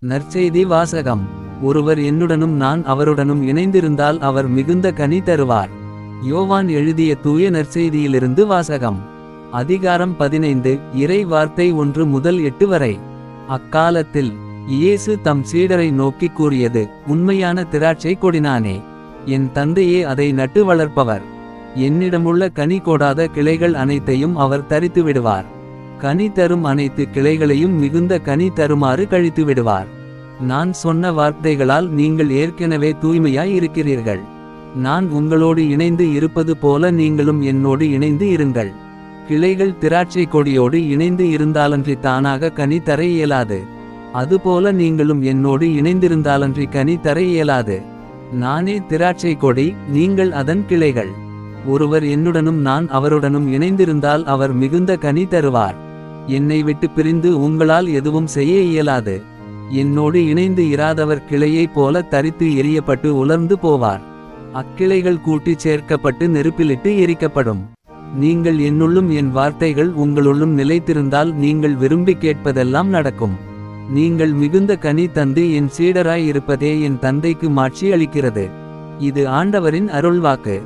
நற்செய்தி வாசகம். ஒருவர் என்னுடனும் நான் அவருடனும் இணைந்திருந்தால் அவர் மிகுந்த கனி தருவார். யோவான் எழுதிய தூய நற்செய்தியிலிருந்து வாசகம். அதிகாரம் 15. இறை வார்த்தை 1 முதல் 8 வரை. அக்காலத்தில் இயேசு தம் சீடரை நோக்கிக் கூறியது, உண்மையான திராட்சை கொடினானே. என் தந்தையே அதை நட்டு வளர்ப்பவர். என்னிடமுள்ள கனி கொடாத கிளைகள் அனைத்தையும் அவர் தரித்து விடுவார். கனி தரும் அனைத்து கிளைகளையும் மிகுந்த கனி தருமாறு கழித்து விடுவார். நான் சொன்ன வார்த்தைகளால் நீங்கள் ஏற்கனவே தூய்மையாய் இருக்கிறீர்கள். நான் உங்களோடு இணைந்து இருப்பது போல நீங்களும் என்னோடு இணைந்து இருங்கள். கிளைகள் திராட்சை கொடியோடு இணைந்து இருந்தாலன்றி தானாக கனி தர இயலாது. அதுபோல நீங்களும் என்னோடு இணைந்திருந்தாலன்றி கனி தர இயலாது. நானே திராட்சை கொடி, நீங்கள் அதன் கிளைகள். ஒருவர் என்னுடனும் நான் அவருடனும் இணைந்திருந்தால் அவர் மிகுந்த கனி தருவார். என்னை விட்டு பிரிந்து உங்களால் எதுவும் செய்ய இயலாது. என்னோடு இணைந்து இராதவர் கிளையைப் போல தரித்து எரியப்பட்டு உலர்ந்து போவார். அக்கிளைகள் கூட்டிச் சேர்க்கப்பட்டு நெருப்பிலிட்டு எரிக்கப்படும். நீங்கள் என்னுள்ளும் என் வார்த்தைகள் உங்களுள்ளும் நிலைத்திருந்தால் நீங்கள் விரும்பி கேட்பதெல்லாம் நடக்கும். நீங்கள் மிகுந்த கனி தந்து என் சீடராய் இருப்பதே என் தந்தைக்கு மாட்சி அளிக்கிறது. இது ஆண்டவரின் அருள்வாக்கு.